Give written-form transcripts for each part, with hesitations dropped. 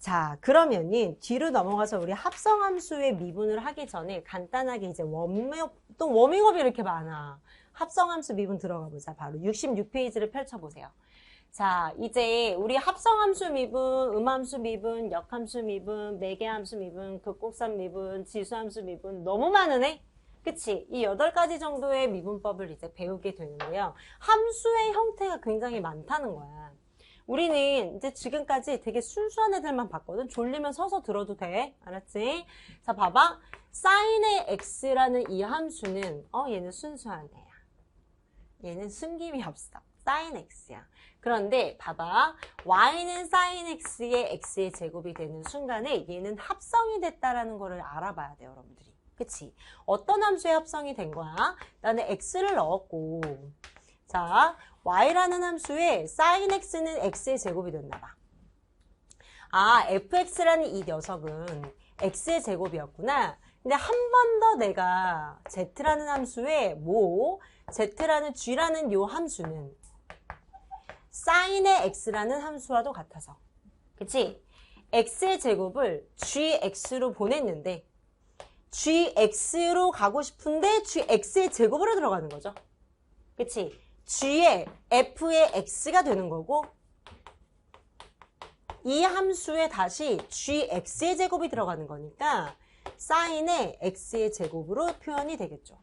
자, 그러면은 뒤로 넘어가서 우리 합성함수의 미분을 하기 전에 간단하게 이제 또 워밍업이 이렇게 많아. 합성함수 미분 들어가 보자. 바로 66페이지를 펼쳐보세요. 자, 이제 우리 합성함수 미분, 음함수 미분, 역함수 미분, 매개함수 미분, 극곡선 미분, 지수함수 미분 너무 많으네? 그치? 이 8가지 정도의 미분법을 이제 배우게 되는데요. 함수의 형태가 굉장히 많다는 거야. 우리는 이제 지금까지 되게 순수한 애들만 봤거든. 졸리면 서서 들어도 돼. 알았지? 자, 봐봐. sin의 x라는 이 함수는 얘는 순수한 애야. 얘는 숨김이 없어. sin x야. 그런데 봐봐. y는 sin x의 x의 제곱이 되는 순간에 얘는 합성이 됐다라는 거를 알아봐야 돼, 여러분들이. 그치? 어떤 함수의 합성이 된 거야? 나는 x를 넣었고, 자, y라는 함수에 sin x는 x의 제곱이 됐나 봐. 아, fx라는 이 녀석은 x의 제곱이었구나. 근데 한 번 더 내가 z라는 함수에 z라는 g라는 요 함수는 sin의 x라는 함수와도 같아서. 그치? x의 제곱을 gx로 보냈는데 gx로 가고 싶은데 gx의 제곱으로 들어가는 거죠. 그치? g의 f의 x가 되는 거고 이 함수에 다시 gx의 제곱이 들어가는 거니까 sin의 x의 제곱으로 표현이 되겠죠.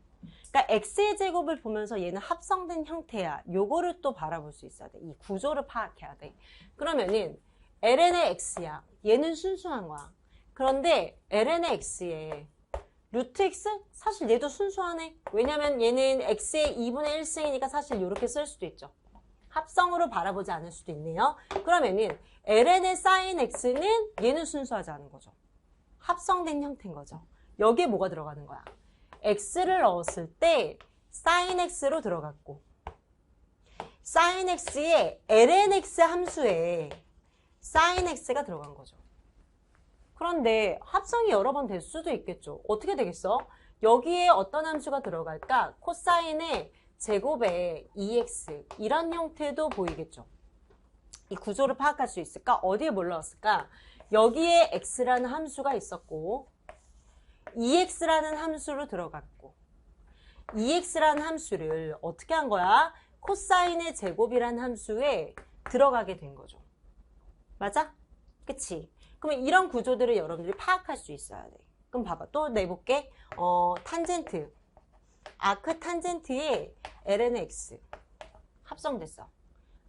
그러니까 x의 제곱을 보면서 얘는 합성된 형태야. 요거를 또 바라볼 수 있어야 돼. 이 구조를 파악해야 돼. 그러면은 ln의 x야. 얘는 순수한 거야. 그런데 ln의 x에 루트 x? 사실 얘도 순수하네. 왜냐면 얘는 x의 2분의 1승이니까 사실 이렇게 쓸 수도 있죠. 합성으로 바라보지 않을 수도 있네요. 그러면은 ln의 sin x는 얘는 순수하지 않은 거죠. 합성된 형태인 거죠. 여기에 뭐가 들어가는 거야? x를 넣었을 때 sin x로 들어갔고 sin x의 lnx 함수에 sin x가 들어간 거죠. 그런데 합성이 여러 번 될 수도 있겠죠. 어떻게 되겠어? 여기에 어떤 함수가 들어갈까? 코사인의 제곱에 2x 이런 형태도 보이겠죠. 이 구조를 파악할 수 있을까? 어디에 뭘 넣었을까? 여기에 x라는 함수가 있었고 2x라는 함수로 들어갔고 2x라는 함수를 어떻게 한 거야? 코사인의 제곱이라는 함수에 들어가게 된 거죠. 맞아? 그치? 그러면 이런 구조들을 여러분들이 파악할 수 있어야 돼. 그럼 봐봐. 또 내볼게. 탄젠트. 아크 탄젠트에 ln의 x 합성됐어.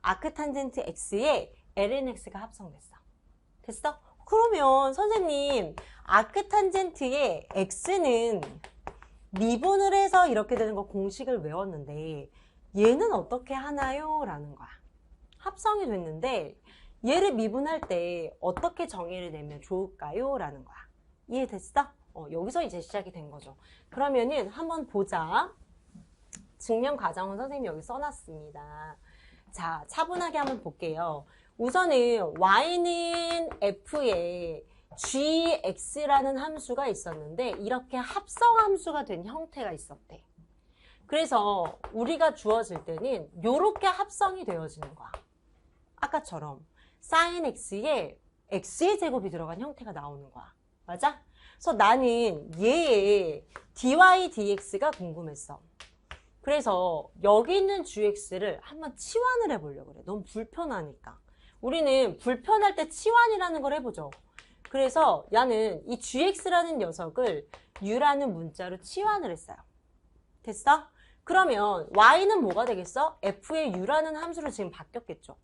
아크 탄젠트 x에 ln의 x가 합성됐어. 됐어? 그러면 선생님 아크 탄젠트의 x는 미분을 해서 이렇게 되는 거 공식을 외웠는데 얘는 어떻게 하나요? 라는 거야. 합성이 됐는데 얘를 미분할 때 어떻게 정의를 내면 좋을까요? 라는 거야. 이해됐어? 여기서 이제 시작이 된 거죠. 그러면은 한번 보자. 증명 과정은 선생님이 여기 써놨습니다. 자, 차분하게 한번 볼게요. 우선은 y는 f에 gx라는 함수가 있었는데 이렇게 합성함수가 된 형태가 있었대. 그래서 우리가 주어질 때는 이렇게 합성이 되어지는 거야. 아까처럼 sin x에 x의 제곱이 들어간 형태가 나오는 거야. 맞아? 그래서 나는 얘의 dy dx가 궁금했어. 그래서 여기 있는 gx를 한번 치환을 해보려고 그래. 너무 불편하니까. 우리는 불편할 때 치환이라는 걸 해보죠. 그래서 나는 이 gx라는 녀석을 u라는 문자로 치환을 했어요. 됐어? 그러면 y는 뭐가 되겠어? f의 u라는 함수로 지금 바뀌었겠죠.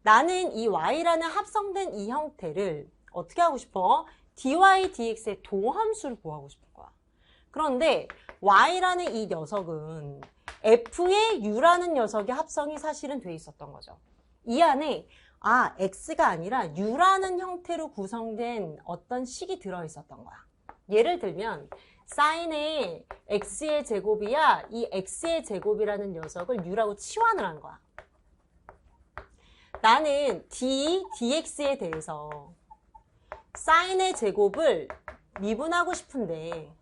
나는 이 y라는 합성된 이 형태를 어떻게 하고 싶어? dy dx의 도함수를 구하고 싶은 거야. 그런데 y라는 이 녀석은 f의 u라는 녀석의 합성이 사실은 돼 있었던 거죠. 이 안에 x가 아니라 u라는 형태로 구성된 어떤 식이 들어있었던 거야. 예를 들면 sin의 x의 제곱이야 이 x의 제곱이라는 녀석을 u라고 치환을 한 거야. 나는 dx에 대해서 sin의 제곱을 미분하고 싶은데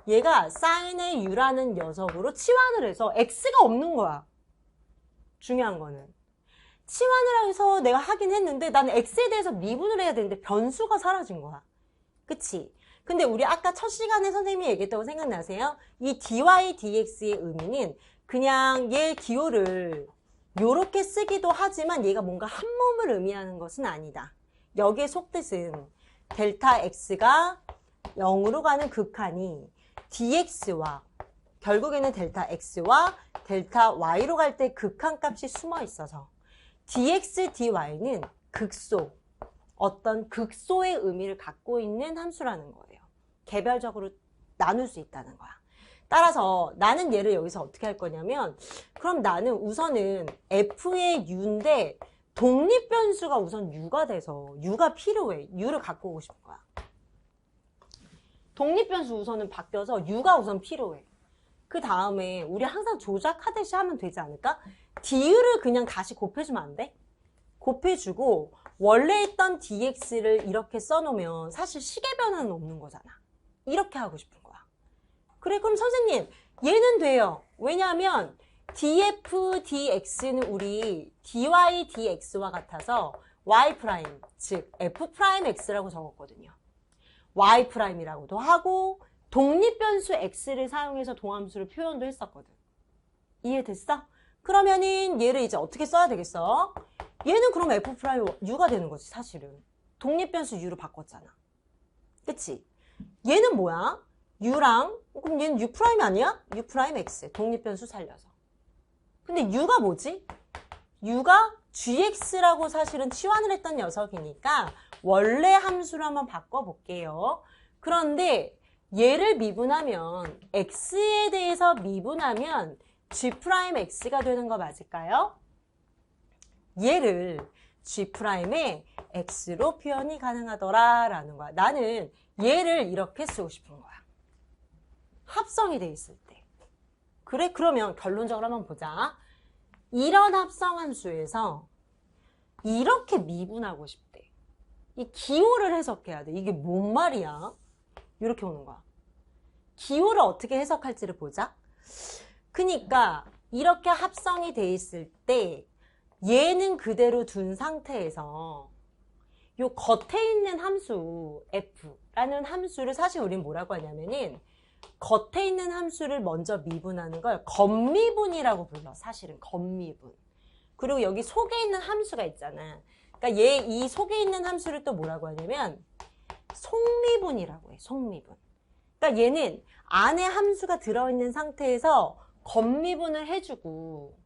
얘가 sin의 u라는 녀석으로 치환을 해서 x가 없는 거야. 중요한 거는 치환을 해서 내가 하긴 했는데 나는 x에 대해서 미분을 해야 되는데 변수가 사라진 거야. 그치? 근데 우리 아까 첫 시간에 선생님이 얘기했다고 생각나세요? 이 dy dx의 의미는 그냥 얘 기호를 요렇게 쓰기도 하지만 얘가 뭔가 한 몸을 의미하는 것은 아니다. 여기의 속뜻은 델타 x가 0으로 가는 극한이 dx와 결국에는 델타 x와 델타 y로 갈 때 극한값이 숨어 있어서 dx, dy는 극소, 어떤 극소의 의미를 갖고 있는 함수라는 거예요. 개별적으로 나눌 수 있다는 거야. 따라서 나는 얘를 여기서 어떻게 할 거냐면 그럼 나는 우선은 f의 u인데 독립변수가 우선 u가 돼서 u가 필요해. u를 갖고 오고 싶은 거야. 독립변수 우선은 바뀌어서 u가 우선 필요해. 그 다음에 우리 항상 조작하듯이 하면 되지 않을까? du를 그냥 다시 곱해주면 안 돼? 곱해주고 원래 있던 dx를 이렇게 써놓으면 사실 시계 변화는 없는 거잖아. 이렇게 하고 싶은 거야. 그래 그럼 선생님 얘는 돼요. 왜냐하면 df dx는 우리 dy dx와 같아서 y 프라임 즉 f 프라임 x라고 적었거든요. y 프라임이라고도 하고 독립변수 x를 사용해서 동함수를 표현도 했었거든. 이해됐어? 그러면은 얘를 이제 어떻게 써야 되겠어? 얘는 그럼 f 프라임 u가 되는 거지 사실은. 독립변수 u로 바꿨잖아. 그치? 얘는 뭐야? u랑 그럼 얘는 u 프라임 아니야? u 프라임 x 독립변수 살려서. 근데 u가 뭐지? u가 gx라고 사실은 치환을 했던 녀석이니까 원래 함수로 한번 바꿔볼게요. 그런데 얘를 미분하면 x에 대해서 미분하면 g'x가 되는 거 맞을까요? 얘를 g'의 x로 표현이 가능하더라 라는 거야. 나는 얘를 이렇게 쓰고 싶은 거야. 합성이 돼 있을 때. 그래? 그러면 결론적으로 한번 보자. 이런 합성함수에서 이렇게 미분하고 싶대. 이 기호를 해석해야 돼. 이게 뭔 말이야? 이렇게 오는 거야. 기호를 어떻게 해석할지를 보자. 그러니까 이렇게 합성이 돼 있을 때 얘는 그대로 둔 상태에서 요 겉에 있는 함수 f라는 함수를 사실 우린 뭐라고 하냐면은 겉에 있는 함수를 먼저 미분하는 걸 겉미분이라고 불러. 사실은 겉미분. 그리고 여기 속에 있는 함수가 있잖아. 그러니까 얘 이 속에 있는 함수를 또 뭐라고 하냐면 속미분이라고 해. 속미분. 그러니까 얘는 안에 함수가 들어있는 상태에서 겉미분을 해주고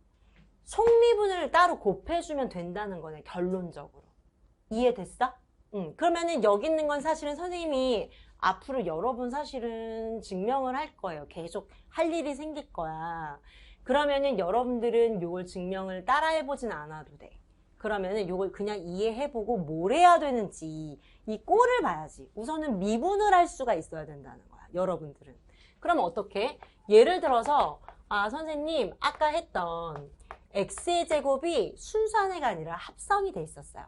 속미분을 따로 곱해주면 된다는 거네. 결론적으로. 이해됐어? 그러면은 여기 있는 건 사실은 선생님이 앞으로 여러 번 사실은 증명을 할 거예요. 계속 할 일이 생길 거야. 그러면은 여러분들은 요걸 증명을 따라해보진 않아도 돼. 그러면은 요걸 그냥 이해해보고 뭘 해야 되는지 이 꼴을 봐야지. 우선은 미분을 할 수가 있어야 된다는 거야. 여러분들은. 그러면 어떻게? 예를 들어서 아 선생님 아까 했던 x의 제곱이 순수한애가 아니라 합성이 돼 있었어요.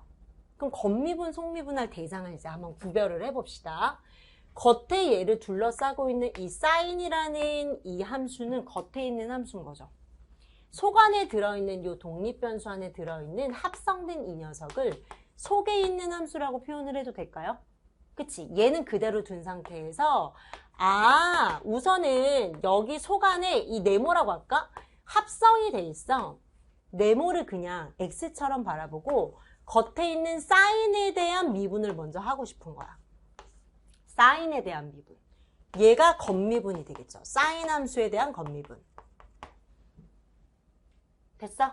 그럼 겉미분, 속미분할 대상을 이제 한번 구별을 해봅시다. 겉에 얘를 둘러싸고 있는 이 사인이라는 이 함수는 겉에 있는 함수인 거죠. 속 안에 들어있는 이 독립변수 안에 들어있는 합성된 이 녀석을 속에 있는 함수라고 표현을 해도 될까요? 그치? 얘는 그대로 둔 상태에서 아 우선은 여기 속 안에 이 네모라고 할까? 합성이 돼 있어. 네모를 그냥 x처럼 바라보고 겉에 있는 사인에 대한 미분을 먼저 하고 싶은 거야. 사인에 대한 미분. 얘가 겉미분이 되겠죠. 사인 함수에 대한 겉미분. 됐어?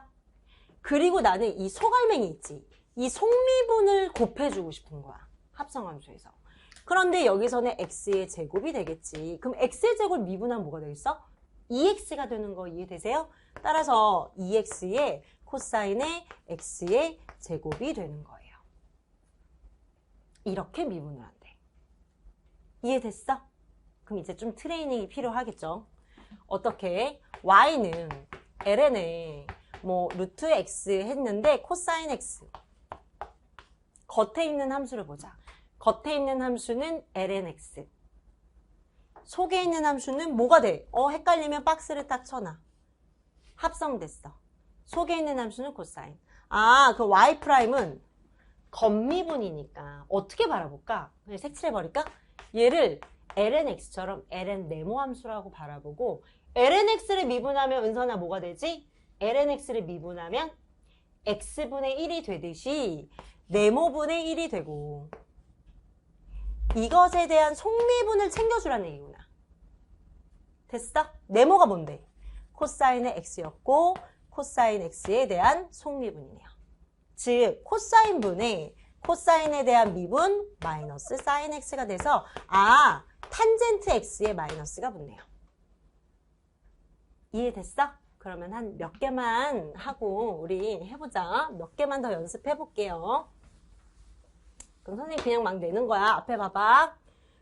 그리고 나는 이 속알맹이 있지. 이 속미분을 곱해주고 싶은 거야. 합성함수에서. 그런데 여기서는 x의 제곱이 되겠지. 그럼 x의 제곱 미분하면 뭐가 되겠어? 2x가 되는 거 이해되세요? 따라서 2x의 코사인의 x의 제곱이 되는 거예요. 이렇게 미분을 한대. 이해됐어? 그럼 이제 좀 트레이닝이 필요하겠죠? 어떻게? y는 ln에 뭐 루트 x 했는데 코사인 x. 겉에 있는 함수를 보자. 겉에 있는 함수는 lnx. 속에 있는 함수는 뭐가 돼? 헷갈리면 박스를 딱 쳐놔. 합성됐어. 속에 있는 함수는 코사인. 아, 그 y 프라임은 겉미분이니까 어떻게 바라볼까? 그냥 색칠해버릴까? 얘를 lnx처럼 ln 네모 함수라고 바라보고 lnx를 미분하면 은선아 뭐가 되지? lnx를 미분하면 x분의 1이 되듯이 네모분의 1이 되고 이것에 대한 속미분을 챙겨주라는 얘기구나. 됐어? 네모가 뭔데? 코사인의 x였고 코사인 x에 대한 속미분이네요. 즉 코사인 분의 코사인에 대한 미분 마이너스 사인 x가 돼서 아 탄젠트 x에 마이너스가 붙네요. 이해됐어? 그러면 한 몇 개만 하고 우리 해보자. 몇 개만 더 연습해 볼게요. 그럼 선생님 그냥 막 내는 거야. 앞에 봐봐.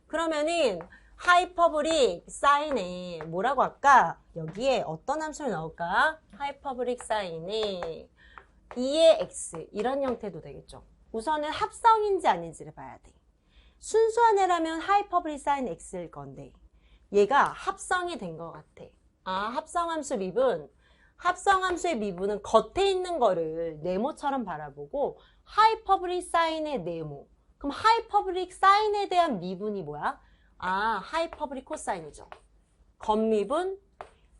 그러면은 하이퍼브릭 사인에 뭐라고 할까? 여기에 어떤 함수를 넣을까? 하이퍼브릭 사인에 2의 x 이런 형태도 되겠죠. 우선은 합성인지 아닌지를 봐야 돼. 순수한 애라면 하이퍼브릭 사인 x일 건데 얘가 합성이 된 것 같아. 아 합성함수 미분. 합성함수의 미분은 겉에 있는 거를 네모처럼 바라보고 하이퍼브릭 사인의 네모. 그럼 하이퍼브릭 사인에 대한 미분이 뭐야? 아 하이퍼브릭 코사인이죠. 겉미분,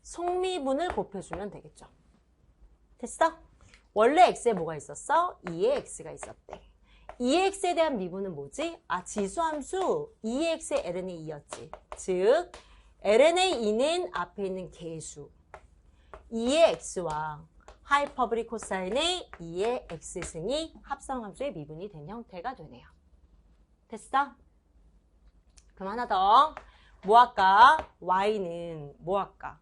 속미분을 곱해주면 되겠죠. 됐어? 원래 x에 뭐가 있었어? 2의 x가 있었대. 2의 x에 대한 미분은 뭐지? 아 지수함수 2의 x의 ln의 2였지. 즉 ln의 2는 앞에 있는 개수 2의 x와 하이퍼브릭 코사인의 2의 x승이 합성함수의 미분이 된 형태가 되네요. 됐어? 그럼 하나 더. 뭐 할까? y는 뭐 할까?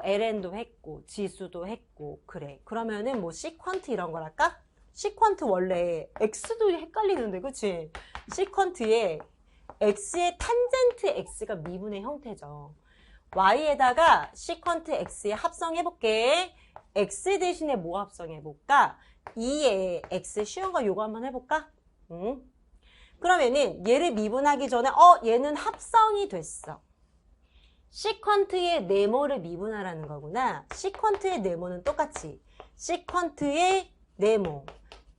ln도 했고 지수도 했고 그래. 그러면은 뭐 시퀀트 이런 걸 할까? 시퀀트 원래 x도 헷갈리는데 그치? 시퀀트에 x의 탄젠트 x가 미분의 형태죠. y에다가 시퀀트 x에 합성해볼게. x 대신에 뭐 합성해볼까? 2에 x 쉬운 거 요거 한번 해볼까? 그러면은 얘를 미분하기 전에 얘는 합성이 됐어. 시퀀트의 네모를 미분하라는 거구나. 시퀀트의 네모는 똑같이 시퀀트의 네모,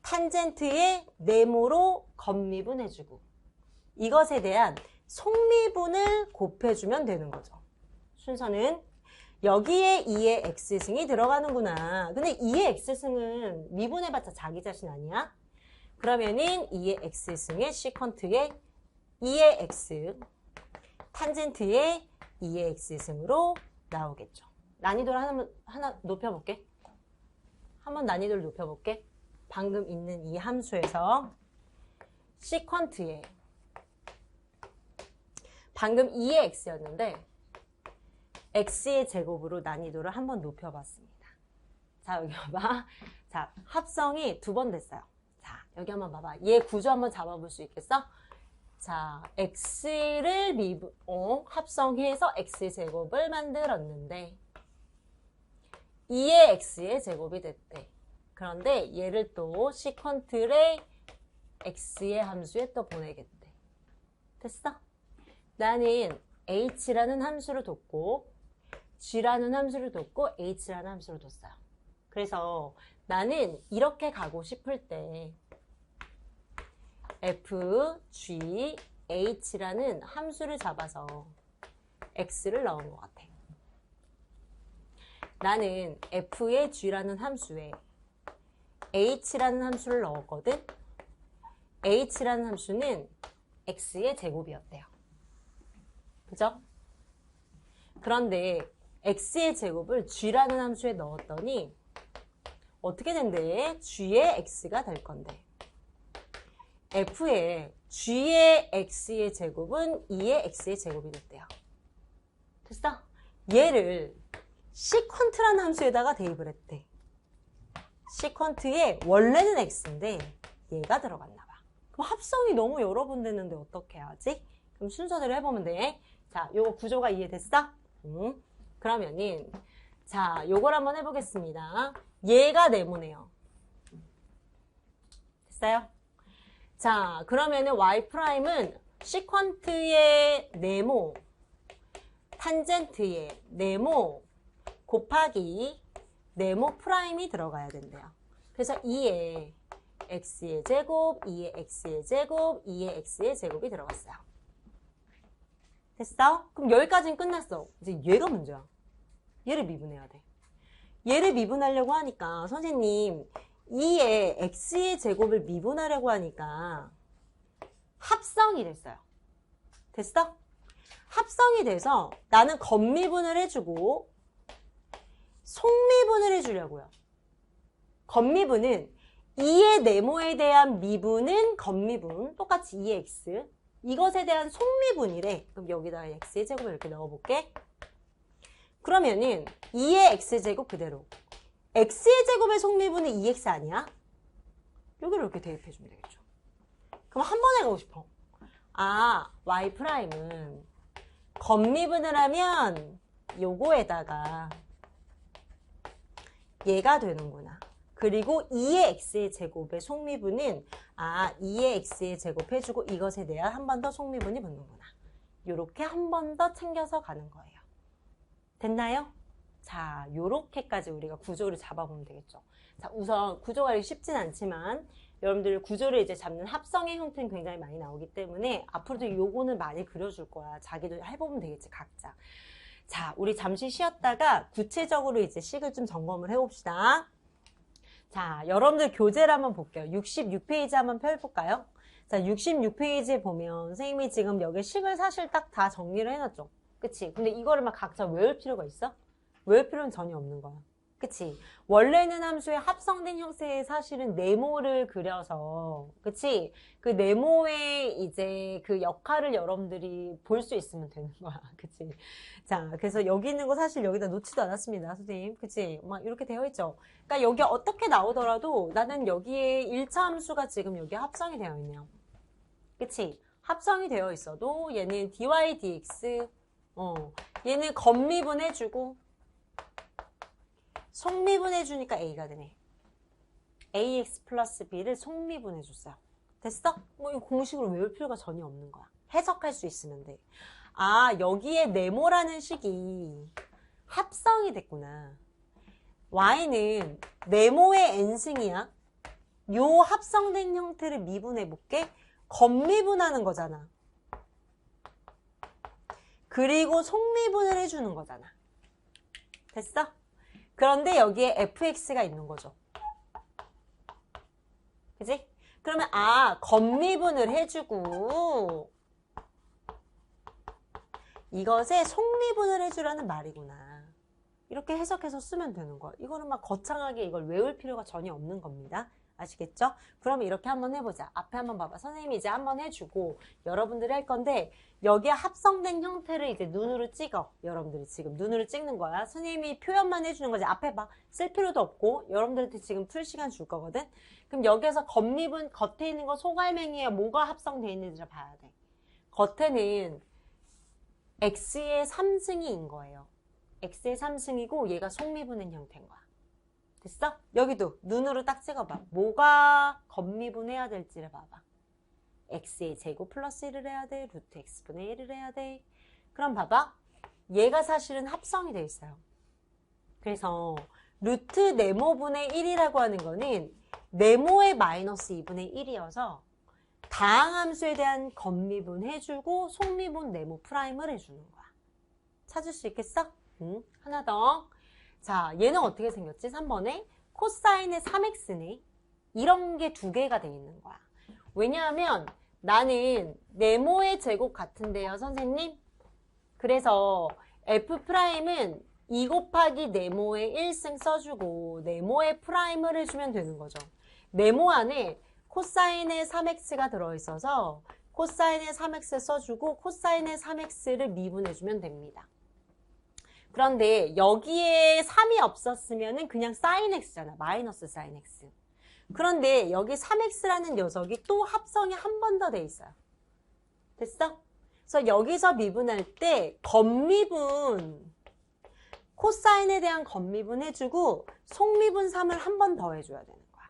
탄젠트의 네모로 겉미분해주고 이것에 대한 속미분을 곱해주면 되는 거죠. 순서는 여기에 2의 x승이 들어가는구나. 근데 2의 x승은 미분해봤자 자기 자신 아니야? 그러면은 2의 x승의 시퀀트의 2의 x, 탄젠트의 2의 x승으로 나오겠죠. 난이도를 하나 높여볼게. 한번 난이도를 높여볼게. 방금 있는 이 함수에서 시퀀트의 방금 2의 x였는데 x의 제곱으로 난이도를 한번 높여봤습니다. 자 여기 봐봐. 자 합성이 2번 됐어요. 자 여기 한번 봐봐. 얘 구조 한번 잡아볼 수 있겠어? 자 x를 합성해서 x의 제곱을 만들었는데 2의 x의 제곱이 됐대. 그런데 얘를 또 시퀀트의 x의 함수에 또 보내겠대. 됐어? 나는 h라는 함수를 뒀고 g라는 함수를 뒀고 h라는 함수를 뒀어요. 그래서 나는 이렇게 가고 싶을 때 f, g, h라는 함수를 잡아서 x를 넣은 것 같아. 나는 f의 g라는 함수에 h라는 함수를 넣었거든. h라는 함수는 x의 제곱이었대요. 그죠? 그런데 x의 제곱을 g라는 함수에 넣었더니 어떻게 된대? g의 x가 될 건데 f의 g의 x의 제곱은 2의 x의 제곱이 됐대요. 됐어? 얘를 시퀀트라는 함수에다가 대입을 했대. 시퀀트의 원래는 x인데 얘가 들어갔나 봐. 그럼 합성이 너무 여러 번 됐는데 어떻게 하지? 그럼 순서대로 해보면 돼. 자, 요거 구조가 이해됐어? 그러면은 자, 요걸 한번 해보겠습니다. 얘가 네모네요. 됐어요? 자, 그러면은 y'은 시퀀트의 네모, 탄젠트의 네모 곱하기 네모 프라임이 들어가야 된대요. 그래서 2에 x의 제곱, 2의 x의 제곱, 2의 x의 제곱이 들어갔어요. 됐어? 그럼 여기까지는 끝났어. 이제 얘가 문제야. 얘를 미분해야 돼. 얘를 미분하려고 하니까 선생님 2의 x의 제곱을 미분하려고 하니까 합성이 됐어요. 됐어? 합성이 돼서 나는 겉미분을 해주고 속미분을 해주려고요. 겉미분은 2의 네모에 대한 미분은 겉미분, 똑같이 2의 x. 이것에 대한 속미분이래. 그럼 여기다가 x의 제곱을 이렇게 넣어볼게. 그러면은 2의 x제곱 그대로. x의 제곱의 속미분은 2x 아니야? 여기를 이렇게 대입해주면 되겠죠. 그럼 한 번에 가고 싶어. 아, y'은 겉미분을 하면 요거에다가 얘가 되는구나. 그리고 2의 x의 제곱의 속미분은 2의 x의 제곱 해주고 이것에 대한 한 번 더 속미분이 붙는구나. 요렇게 한 번 더 챙겨서 가는 거예요. 됐나요? 자, 요렇게까지 우리가 구조를 잡아보면 되겠죠. 자, 우선 구조가 이렇게 쉽진 않지만 여러분들 구조를 이제 잡는 합성의 형태는 굉장히 많이 나오기 때문에 앞으로도 요거는 많이 그려줄 거야. 자기도 해보면 되겠지, 각자. 자, 우리 잠시 쉬었다가 구체적으로 이제 식을 좀 점검을 해봅시다. 자, 여러분들 교재를 한번 볼게요. 66페이지 한번 펴볼까요? 자, 66페이지에 보면 선생님이 지금 여기 식을 사실 딱 다 정리를 해놨죠. 그치? 근데 이거를 막 각자 외울 필요가 있어? 외울 필요는 전혀 없는 거야. 그치? 원래는 함수의 합성된 형태의 사실은 네모를 그려서, 그치? 그 네모의 이제 그 역할을 여러분들이 볼 수 있으면 되는 거야. 그치? 자, 그래서 여기 있는 거 사실 여기다 놓지도 않았습니다. 선생님. 그치? 막 이렇게 되어 있죠? 그러니까 여기 어떻게 나오더라도 나는 여기에 1차 함수가 지금 여기 합성이 되어 있네요. 그치? 합성이 되어 있어도 얘는 dy, dx, 얘는 겉미분 해주고, 속미분 해주니까 a가 되네. ax 플러스 b를 속미분 해줬어요. 됐어? 뭐 이 공식으로 외울 필요가 전혀 없는 거야. 해석할 수 있으면 돼. 아, 여기에 네모라는 식이 합성이 됐구나. y는 네모의 n승이야. 요 합성된 형태를 미분해볼게. 겉미분하는 거잖아. 그리고 속미분을 해주는 거잖아. 됐어? 그런데 여기에 fx가 있는 거죠. 그지? 그러면 겉미분을 해주고 이것에 속미분을 해주라는 말이구나. 이렇게 해석해서 쓰면 되는 거야. 이거는 막 거창하게 이걸 외울 필요가 전혀 없는 겁니다. 아시겠죠? 그러면 이렇게 한번 해보자. 앞에 한번 봐봐. 선생님이 이제 한번 해주고 여러분들이 할 건데 여기에 합성된 형태를 이제 눈으로 찍어. 여러분들이 지금 눈으로 찍는 거야. 선생님이 표현만 해주는 거지. 앞에 봐. 쓸 필요도 없고 여러분들한테 지금 풀 시간 줄 거거든. 그럼 여기에서 겉미분 겉에 있는 거 소갈맹이에 뭐가 합성되어 있는지를 봐야 돼. 겉에는 x의 3승이인 거예요. x의 3승이고 얘가 속미분인 형태인 거야. 됐어? 여기도 눈으로 딱 찍어봐. 뭐가 겉미분해야 될지를 봐봐. x의 제곱 플러스 1을 해야 돼. 루트 x분의 1을 해야 돼. 그럼 봐봐. 얘가 사실은 합성이 돼 있어요. 그래서 루트 네모분의 1이라고 하는 거는 네모의 마이너스 2분의 1이어서 다항함수에 대한 겉미분 해주고 속미분 네모 프라임을 해주는 거야. 찾을 수 있겠어? 하나 더. 자, 얘는 어떻게 생겼지? 3번에 코사인의 3x네. 이런 게 두 개가 돼 있는 거야. 왜냐하면 나는 네모의 제곱 같은데요, 선생님? 그래서 f'은 2 곱하기 네모의 1승 써주고 네모의 프라임을 해주면 되는 거죠. 네모 안에 코사인의 3x가 들어있어서 코사인의 3x 써주고 코사인의 3x를 미분해주면 됩니다. 그런데 여기에 3이 없었으면 그냥 사인 x잖아. 마이너스 사인 x. 그런데 여기 3x라는 녀석이 또 합성이 한 번 더 돼 있어요. 됐어? 그래서 여기서 미분할 때 겉미분, 코사인에 대한 겉미분 해주고 속미분 3을 한 번 더 해줘야 되는 거야.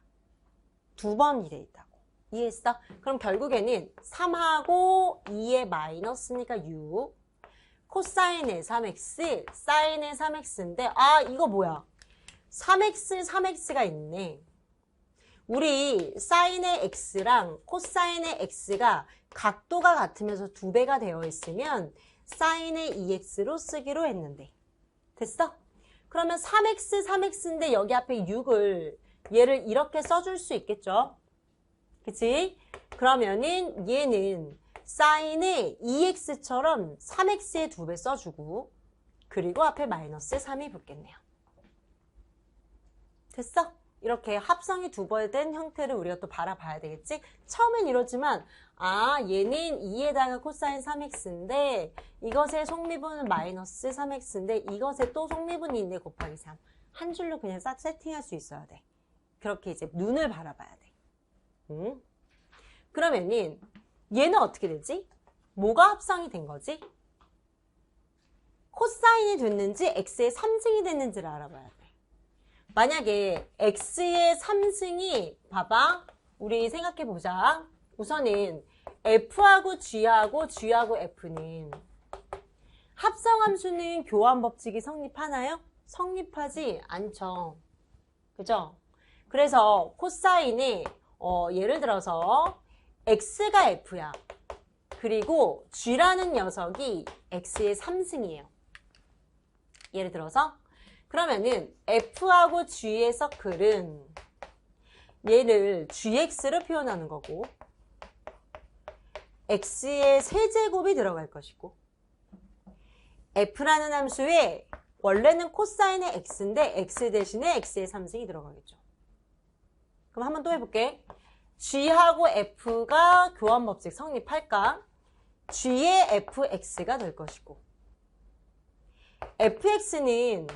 두 번이 돼 있다고. 이해했어? 그럼 결국에는 3하고 2의 마이너스니까 6. 코사인의 3x, 사인의 3x인데 이거 뭐야? 3x, 3x가 있네. 우리 사인의 x랑 코사인의 x가 각도가 같으면서 2배가 되어 있으면 사인의 2x로 쓰기로 했는데. 됐어? 그러면 3x, 3x인데 여기 앞에 6을 얘를 이렇게 써줄 수 있겠죠? 그치? 그러면은 얘는 사인의 2x처럼 3x의 2배 써주고 그리고 앞에 마이너스 3이 붙겠네요. 됐어? 이렇게 합성이 2번 된 형태를 우리가 또 바라봐야 되겠지? 처음엔 이러지만 얘는 2에다가 코사인 3x인데 이것의 속미분은 마이너스 3x인데 이것에 또 속미분이 있네 곱하기 3. 한 줄로 그냥 싹 세팅할 수 있어야 돼. 그렇게 이제 눈을 바라봐야 돼. 응? 그러면은 얘는 어떻게 되지? 뭐가 합성이 된 거지? 코사인이 됐는지 x의 3승이 됐는지를 알아봐야 돼. 만약에 x의 3승이 봐봐. 우리 생각해보자. 우선은 f하고 g하고 f는 합성함수는 교환 법칙이 성립하나요? 성립하지 않죠. 그죠? 그래서 코사인이 예를 들어서 x가 f야. 그리고 g라는 녀석이 x의 3승이에요. 예를 들어서 그러면은 f하고 g의 서클은 얘를 gx로 표현하는 거고 x의 세제곱이 들어갈 것이고 f라는 함수에 원래는 코사인의 x인데 x 대신에 x의 3승이 들어가겠죠. 그럼 한번 또 해볼게. g하고 f가 교환법칙 성립할까? g의 fx가 될 것이고 fx는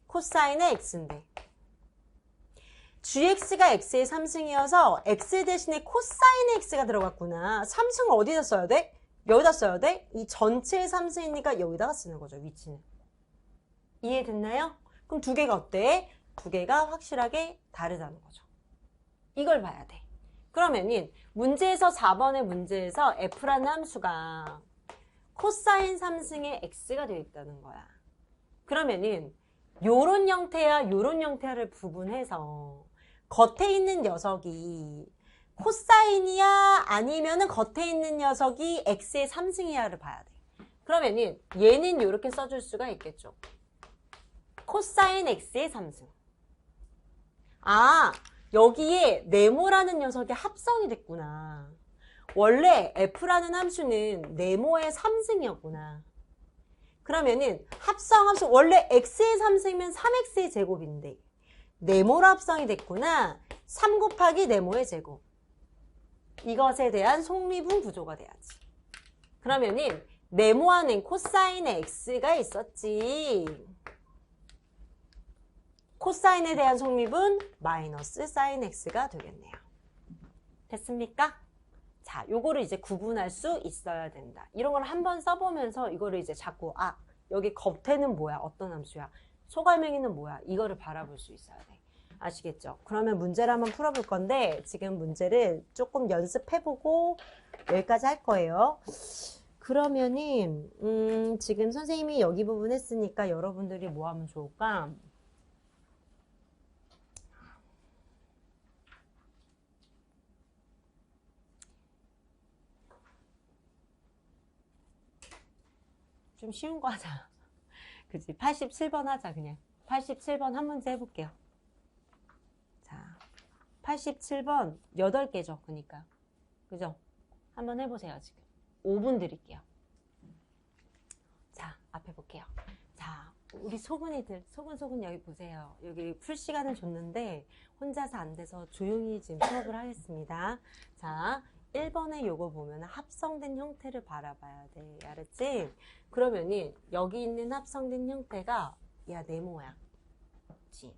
코사인의 x인데 gx가 x의 3승이어서 x 대신에 코사인의 x가 들어갔구나. 3승을 어디다 써야 돼? 여기다 써야 돼? 이 전체의 3승이니까 여기다가 쓰는 거죠. 위치는. 이해됐나요? 그럼 두 개가 어때? 두 개가 확실하게 다르다는 거죠. 이걸 봐야 돼. 그러면은 문제에서 4번의 문제에서 f라는 함수가 코사인 3승의 x가 되어 있다는 거야. 그러면은 요런 형태야 요런 형태를 구분해서 겉에 있는 녀석이 코사인이야 아니면은 겉에 있는 녀석이 x의 3승이야를 봐야 돼. 그러면은 얘는 이렇게 써줄 수가 있겠죠. 코사인 x의 3승. 여기에 네모라는 녀석이 합성이 됐구나. 원래 f라는 함수는 네모의 3승이었구나. 그러면은 합성함수 원래 x의 3승이면 3x의 제곱인데 네모로 합성이 됐구나. 3 곱하기 네모의 제곱. 이것에 대한 속미분 구조가 돼야지. 그러면은 네모 안엔 코사인의 x가 있었지. 코사인에 대한 속미분 마이너스 사인 x가 되겠네요. 됐습니까? 자, 요거를 이제 구분할 수 있어야 된다. 이런 걸 한번 써보면서 이거를 이제 자꾸 여기 겉에는 뭐야? 어떤 함수야? 소갈맹이는 뭐야? 이거를 바라볼 수 있어야 돼. 아시겠죠? 그러면 문제를 한번 풀어볼 건데 지금 문제를 조금 연습해보고 여기까지 할 거예요. 그러면은 지금 선생님이 여기 부분 했으니까 여러분들이 뭐 하면 좋을까? 좀 쉬운 거 하자. 그치? 87번 하자, 그냥. 87번 한 문제 해볼게요. 자, 87번 8개죠, 그니까. 그죠? 한번 해보세요, 지금. 5분 드릴게요. 자, 앞에 볼게요. 자, 우리 소근이들, 소근 여기 보세요. 여기 풀 시간을 줬는데, 혼자서 안 돼서 조용히 지금 수업을 하겠습니다. 자, 1번에 요거 보면 합성된 형태를 바라봐야 돼. 알았지? 그러면은 여기 있는 합성된 형태가 네모야. 그치?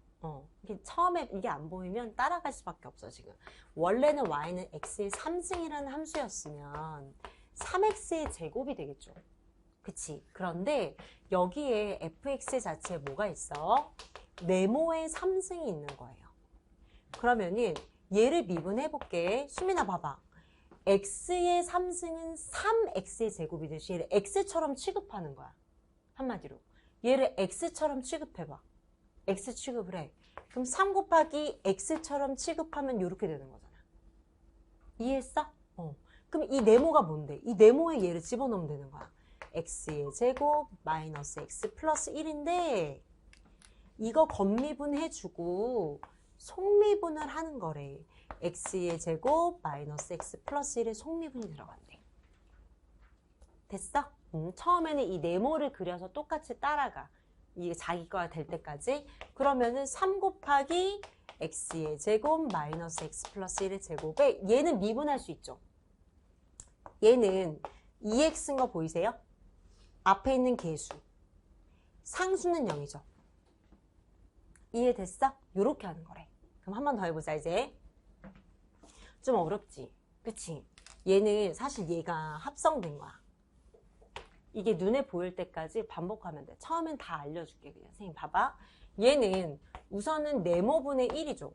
이게 처음에 이게 안 보이면 따라갈 수밖에 없어, 지금. 원래는 y는 x의 3승이라는 함수였으면 3x의 제곱이 되겠죠. 그치? 그런데 여기에 fx 자체에 뭐가 있어? 네모의 3승이 있는 거예요. 그러면은 얘를 미분해 볼게. 수민아 봐봐. x의 3승은 3x의 제곱이듯이 얘를 x처럼 취급하는 거야. 한마디로. 얘를 x처럼 취급해봐. x 취급을 해. 그럼 3 곱하기 x처럼 취급하면 이렇게 되는 거잖아. 이해했어? 그럼 이 네모가 뭔데? 이 네모에 얘를 집어넣으면 되는 거야. x의 제곱 마이너스 x 플러스 1인데 이거 겉미분 해주고 속미분을 하는 거래. x의 제곱 마이너스 x 플러스 1의 속미분이 들어간대. 됐어? 처음에는 이 네모를 그려서 똑같이 따라가. 이게 자기 거가 될 때까지. 그러면은 3 곱하기 x의 제곱 마이너스 x 플러스 1의 제곱에 얘는 미분할 수 있죠. 얘는 2x인 거 보이세요? 앞에 있는 계수. 상수는 0이죠. 이해됐어? 요렇게 하는 거래. 그럼 한 번 더 해보자 이제. 좀 어렵지? 그치? 얘는 사실 얘가 합성된 거야. 이게 눈에 보일 때까지 반복하면 돼. 처음엔 다 알려줄게 그냥. 선생님 봐봐. 얘는 우선은 네모분의 1이죠.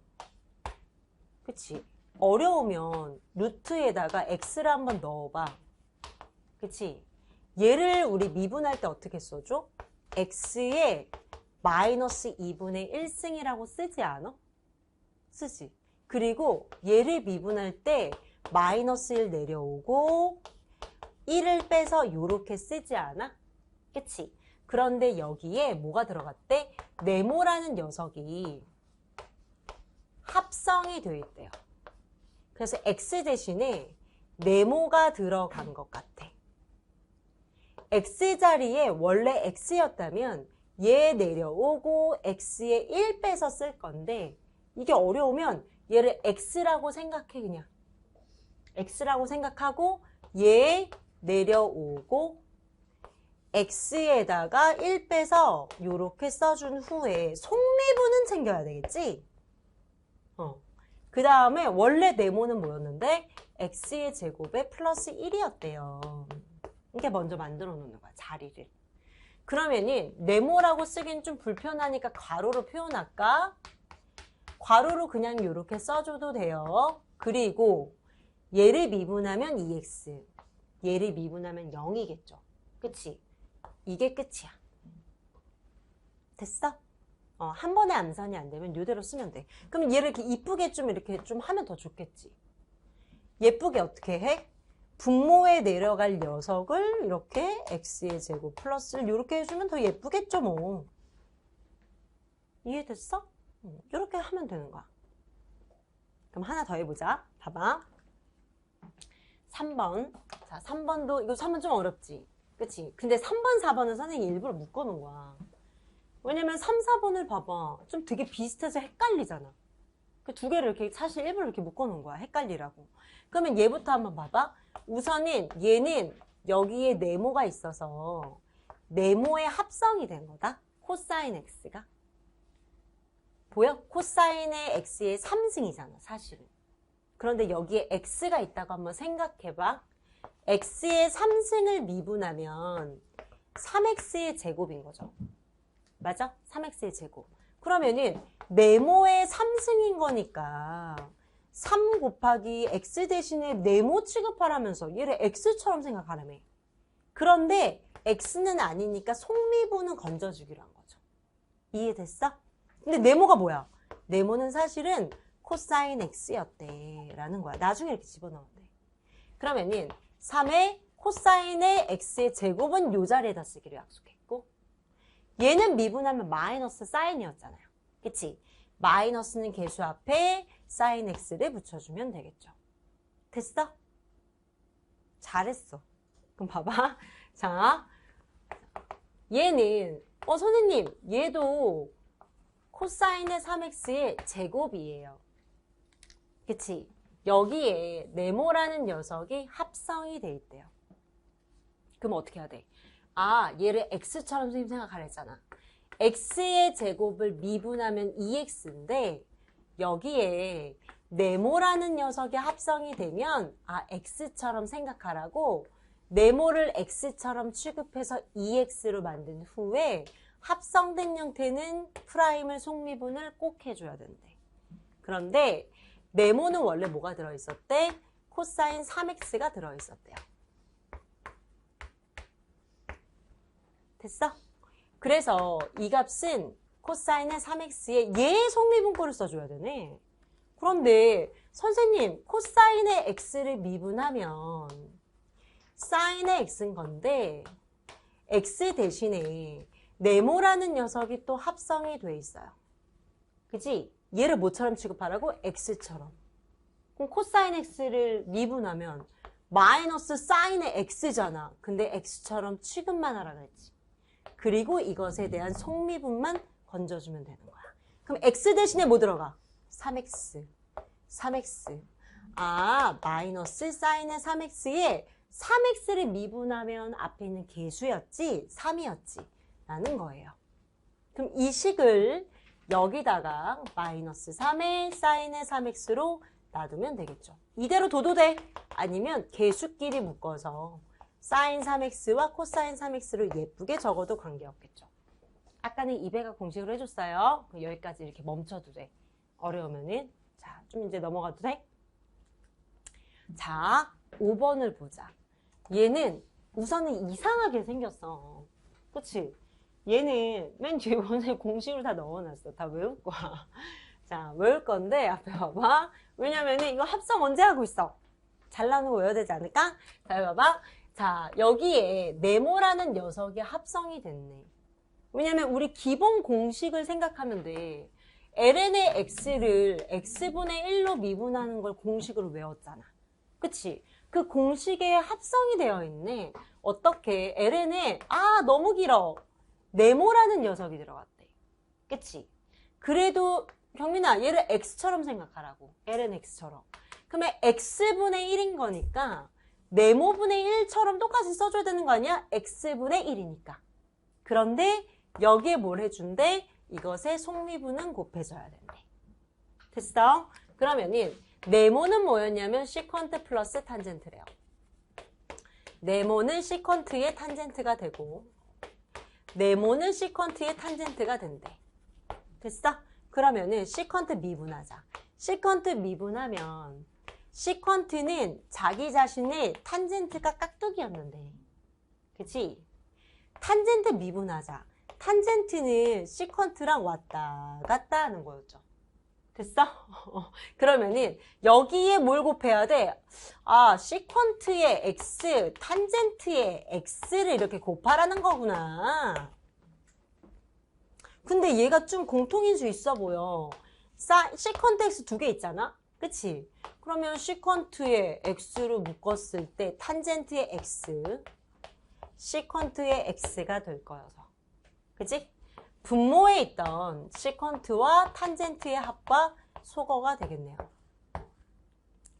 그치? 어려우면 루트에다가 x를 한번 넣어봐. 그치? 얘를 우리 미분할 때 어떻게 써줘? x에 마이너스 2분의 1승이라고 쓰지 않아? 쓰지. 그리고 얘를 미분할 때 마이너스 1 내려오고 1을 빼서 요렇게 쓰지 않아? 그치? 그런데 여기에 뭐가 들어갔대? 네모라는 녀석이 합성이 되어 있대요. 그래서 x 대신에 네모가 들어간 것 같아. x 자리에 원래 x였다면 얘 내려오고 x에 1 빼서 쓸 건데 이게 어려우면 얘를 x라고 생각해 그냥. x라고 생각하고 얘 내려오고 x에다가 1 빼서 요렇게 써준 후에 속미분은 챙겨야 되겠지? 그 다음에 원래 네모는 뭐였는데 x의 제곱에 플러스 1이었대요. 이게 먼저 만들어 놓는 거야, 자리를. 그러면은 네모라고 쓰긴 좀 불편하니까 괄호로 표현할까? 괄호로 그냥 이렇게 써줘도 돼요. 그리고 얘를 미분하면 2x, 얘를 미분하면 0이겠죠. 그치? 이게 끝이야. 됐어? 한 번에 암산이 안 되면 이대로 쓰면 돼. 그럼 얘를 이렇게 이쁘게 이렇게 좀 하면 더 좋겠지. 예쁘게 어떻게 해? 분모에 내려갈 녀석을 이렇게 x의 제곱 플러스를 이렇게 해주면 더 예쁘겠죠 뭐. 이해됐어? 이렇게 하면 되는 거야. 그럼 하나 더 해보자. 봐봐. 3번. 자, 3번도 이거 3번 좀 어렵지? 그치? 근데 3번, 4번은 선생님이 일부러 묶어놓은 거야. 왜냐면 3, 4번을 봐봐. 좀 되게 비슷해서 헷갈리잖아. 그 두 개를 이렇게 사실 일부러 이렇게 묶어놓은 거야. 헷갈리라고. 그러면 얘부터 한번 봐봐. 우선은 얘는 여기에 네모가 있어서 네모의 합성이 된 거다. 코사인 x가. 보여? 코사인의 x의 3승이잖아, 사실은. 그런데 여기에 x가 있다고 한번 생각해봐. x의 3승을 미분하면 3x의 제곱인 거죠. 맞아? 3x의 제곱. 그러면은 네모의 3승인 거니까 3 곱하기 x 대신에 네모 취급하라면서 얘를 x처럼 생각하라며. 그런데 x는 아니니까 속미분은 건져주기로 한 거죠. 이해됐어? 근데 네모가 뭐야? 네모는 사실은 코사인 x였대 라는 거야. 나중에 이렇게 집어넣으면 돼. 그러면은 3의 코사인의 x의 제곱은 요 자리에다 쓰기로 약속했고, 얘는 미분하면 마이너스 사인이었잖아요. 그치? 마이너스는 계수 앞에 사인 x를 붙여주면 되겠죠. 됐어? 잘했어. 그럼 봐봐. 자, 얘는 선생님 얘도 코사인의 3x의 제곱이에요. 그치? 여기에 네모라는 녀석이 합성이 돼 있대요. 그럼 어떻게 해야 돼? 얘를 x처럼 선생님 생각하라 했잖아. x의 제곱을 미분하면 2x인데 여기에 네모라는 녀석이 합성이 되면 x처럼 생각하라고 네모를 x처럼 취급해서 2x로 만든 후에 합성된 형태는 프라임을 속미분을 꼭 해줘야 된대. 그런데 네모는 원래 뭐가 들어있었대? 코사인 3x가 들어있었대요. 됐어? 그래서 이 값은 코사인의 3x에 얘 속미분꼴을 써줘야 되네. 그런데 선생님 코사인의 x를 미분하면 사인의 x인 건데 x 대신에 네모라는 녀석이 또 합성이 돼 있어요. 그치? 얘를 뭐처럼 취급하라고? x처럼. 그럼 코사인 x를 미분하면 마이너스 사인의 x잖아. 근데 x처럼 취급만 하라 그랬지. 그리고 이것에 대한 속미분만 건져주면 되는 거야. 그럼 x 대신에 뭐 들어가? 3x. 3x. 아, 마이너스 사인의 3x에 3x를 미분하면 앞에 있는 계수였지? 3이었지? 라는 거예요. 그럼 이 식을 여기다가 마이너스 3의 사인의 3x로 놔두면 되겠죠. 이대로 둬도 돼. 아니면 계수끼리 묶어서 사인 3x와 코사인 3x를 예쁘게 적어도 관계없겠죠. 아까는 2배가 공식으로 해줬어요. 여기까지 이렇게 멈춰도 돼. 어려우면은. 자, 좀 이제 넘어가도 돼? 자, 5번을 보자. 얘는 우선은 이상하게 생겼어. 그치? 얘는 맨 뒤에 원래 공식으로 다 넣어놨어. 다 외울 거야. 자, 외울 건데 앞에 봐봐. 왜냐면은 이거 합성 언제 하고 있어? 잘 나오는 거 외워야 되지 않을까? 자, 봐봐. 자, 여기에 네모라는 녀석이 합성이 됐네. 왜냐면 우리 기본 공식을 생각하면 돼. ln의 x를 x분의 1로 미분하는 걸 공식으로 외웠잖아. 그치? 그 공식에 합성이 되어 있네. 어떻게? ln에 너무 길어. 네모라는 녀석이 들어갔대. 그치? 그래도 경민아 얘를 x처럼 생각하라고. ln x처럼. 그러면 x분의 1인 거니까 네모분의 1처럼 똑같이 써줘야 되는 거 아니야? x분의 1이니까. 그런데 여기에 뭘 해준대? 이것의 속미분은 곱해줘야 된대. 됐어? 그러면은 네모는 뭐였냐면 시컨트 플러스 탄젠트래요. 네모는 시컨트의 탄젠트가 되고 네모는 시컨트의 탄젠트가 된대. 됐어? 그러면은 시컨트 미분하자. 시컨트 미분하면 시컨트는 자기 자신의 탄젠트가 깍두기였는데 그치? 탄젠트 미분하자. 탄젠트는 시컨트랑 왔다 갔다 하는 거였죠. 됐어? 그러면은 여기에 뭘 곱해야 돼? 시컨트의 x, 탄젠트의 x를 이렇게 곱하라는 거구나. 근데 얘가 좀 공통인수 있어 보여. 시컨트 x 두 개 있잖아? 그치? 그러면 시컨트의 x를 묶었을 때 탄젠트의 x, 시컨트의 x가 될 거여서. 그치? 분모에 있던 시컨트와 탄젠트의 합과 소거가 되겠네요.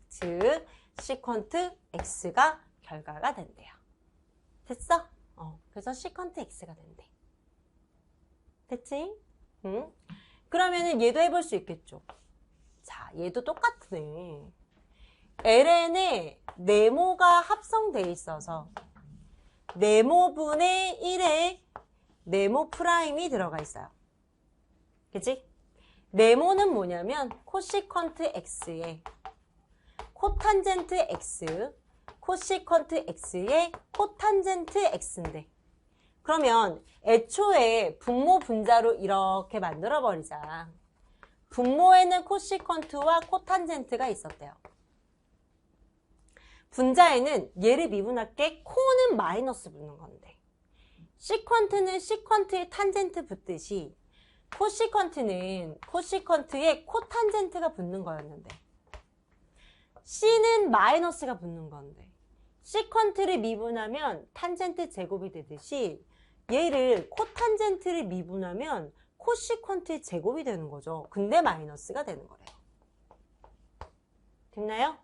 즉, 시컨트 x가 결과가 된대요. 됐어? 그래서 시컨트 x가 된대. 됐지? 응? 그러면은 얘도 해볼 수 있겠죠. 자, 얘도 똑같네. ln에 네모가 합성돼 있어서 네모분의 1에 네모 프라임이 들어가 있어요. 그치? 네모는 뭐냐면 코시컨트 x에 코탄젠트 x, 코시컨트 x에 코탄젠트 x인데 그러면 애초에 분모 분자로 이렇게 만들어 버리자. 분모에는 코시컨트와 코탄젠트가 있었대요. 분자에는 얘를 미분할게 코는 마이너스 붙는 건데 시컨트는 시컨트에 탄젠트 붙듯이 코시컨트는 코시컨트에 코탄젠트가 붙는 거였는데 C는 마이너스가 붙는 건데 시컨트를 미분하면 탄젠트 제곱이 되듯이 얘를 코탄젠트를 미분하면 코시컨트의 제곱이 되는 거죠. 근데 마이너스가 되는 거래요. 됐나요?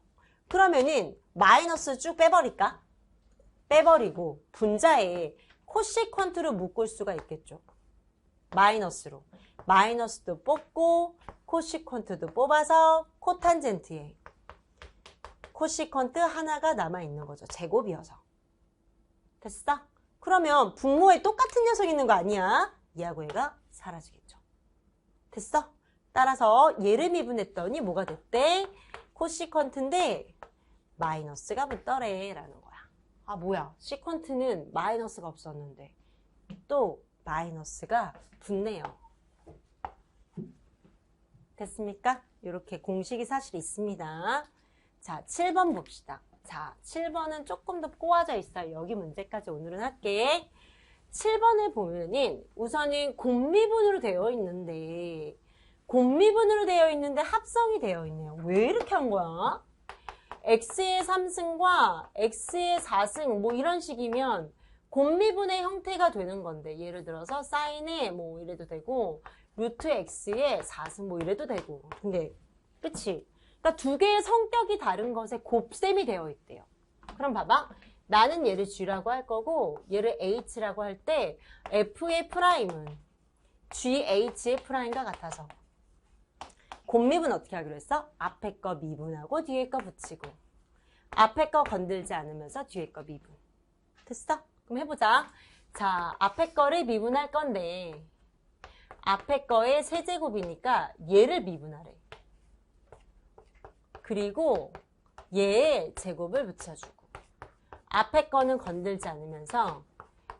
그러면은 마이너스 쭉 빼버릴까? 빼버리고 분자에 코시컨트를 묶을 수가 있겠죠. 마이너스로. 마이너스도 뽑고 코시컨트도 뽑아서 코탄젠트에 코시컨트 하나가 남아있는 거죠. 제곱이어서. 됐어? 그러면 분모에 똑같은 녀석이 있는 거 아니야? 얘하고 얘가 사라지겠죠. 됐어? 따라서 얘를 미분했더니 뭐가 됐대? 코시컨트인데 마이너스가 붙더래 라는 거야. 뭐야? 시컨트는 마이너스가 없었는데 또 마이너스가 붙네요. 됐습니까? 이렇게 공식이 사실 있습니다. 자, 7번 봅시다. 자, 7번은 조금 더 꼬아져 있어요. 여기 문제까지 오늘은 할게. 7번을 보면은 우선은 곱미분으로 되어 있는데 합성이 되어 있네요. 왜 이렇게 한 거야? x의 3승과 x의 4승 뭐 이런 식이면 곱미분의 형태가 되는 건데 예를 들어서 사인의 뭐 이래도 되고 루트 x의 4승 뭐 이래도 되고 근데 그치? 그러니까 두 개의 성격이 다른 것에 곱셈이 되어 있대요. 그럼 봐봐. 나는 얘를 g라고 할 거고 얘를 h라고 할 때 f의 프라임은gh의 프라임과 같아서 곱미분 어떻게 하기로 했어? 앞에 거 미분하고 뒤에 거 붙이고 앞에 거 건들지 않으면서 뒤에 거 미분. 됐어? 그럼 해보자. 자, 앞에 거를 미분할 건데 앞에 거의 세제곱이니까 얘를 미분하래. 그리고 얘의 제곱을 붙여주고 앞에 거는 건들지 않으면서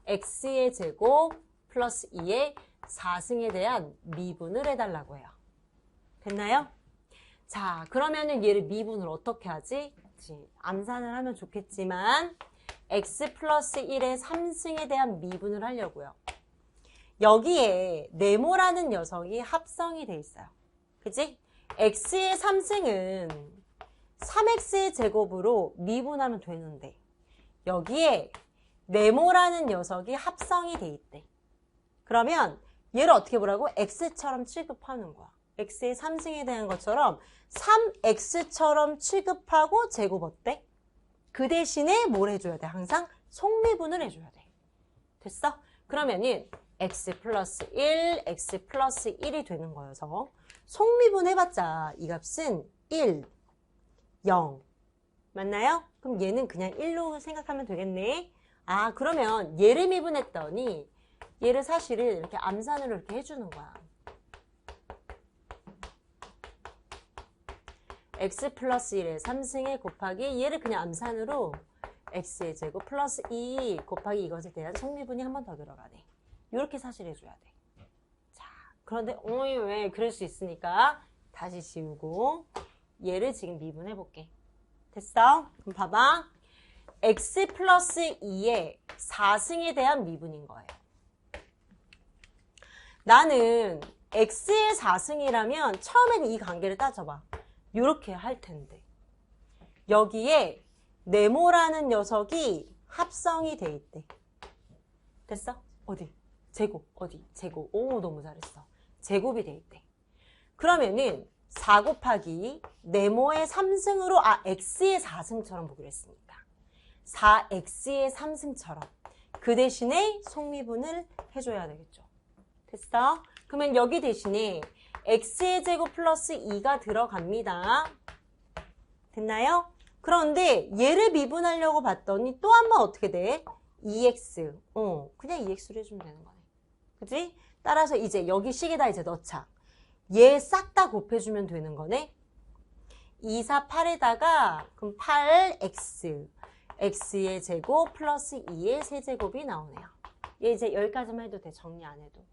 x의 제곱 플러스 2의 4승에 대한 미분을 해달라고 해요. 됐나요? 자, 그러면은 얘를 미분을 어떻게 하지? 그치? 암산을 하면 좋겠지만 x 플러스 1의 3승에 대한 미분을 하려고요. 여기에 네모라는 녀석이 합성이 돼 있어요. 그치? x의 3승은 3x의 제곱으로 미분하면 되는데 여기에 네모라는 녀석이 합성이 돼 있대. 그러면 얘를 어떻게 보라고? x처럼 취급하는 거야. x의 3승에 대한 것처럼 3x처럼 취급하고 제곱 어때? 그 대신에 뭘 해줘야 돼? 항상 속미분을 해줘야 돼. 됐어? 그러면은 x 플러스 1, x 플러스 1이 되는 거여서 속미분 해봤자 이 값은 1, 0 맞나요? 그럼 얘는 그냥 1로 생각하면 되겠네. 아, 그러면 얘를 미분했더니 얘를 사실은 이렇게 암산으로 이렇게 해주는 거야. x 플러스 1의 3승에 곱하기 얘를 그냥 암산으로 x의 제곱 플러스 2 곱하기 이것에 대한 속미분이 한 번 더 들어가네. 이렇게 사실 해줘야 돼. 자, 그런데 왜 그럴 수 있으니까 다시 지우고 얘를 지금 미분해볼게. 됐어? 그럼 봐봐. x 플러스 2의 4승에 대한 미분인 거예요. 나는 x의 4승이라면 처음에는 이 관계를 따져봐. 이렇게 할 텐데 여기에 네모라는 녀석이 합성이 돼 있대. 됐어? 어디? 제곱. 어디? 제곱. 오, 너무 잘했어. 제곱이 돼 있대. 그러면은 4 곱하기 네모의 3승으로 x의 4승처럼 보기로 했으니까 4x의 3승처럼 그 대신에 속미분을 해줘야 되겠죠. 됐어? 그러면 여기 대신에 x의 제곱 플러스 2가 들어갑니다. 됐나요? 그런데 얘를 미분하려고 봤더니 또 한 번 어떻게 돼? 2x. 그냥 2x로 해주면 되는 거네. 그치? 따라서 이제 여기 식에다 이제 넣자. 얘 싹 다 곱해주면 되는 거네. 2, 4, 8에다가 그럼 8x. x의 제곱 플러스 2의 세제곱이 나오네요. 얘 이제 여기까지만 해도 돼. 정리 안 해도.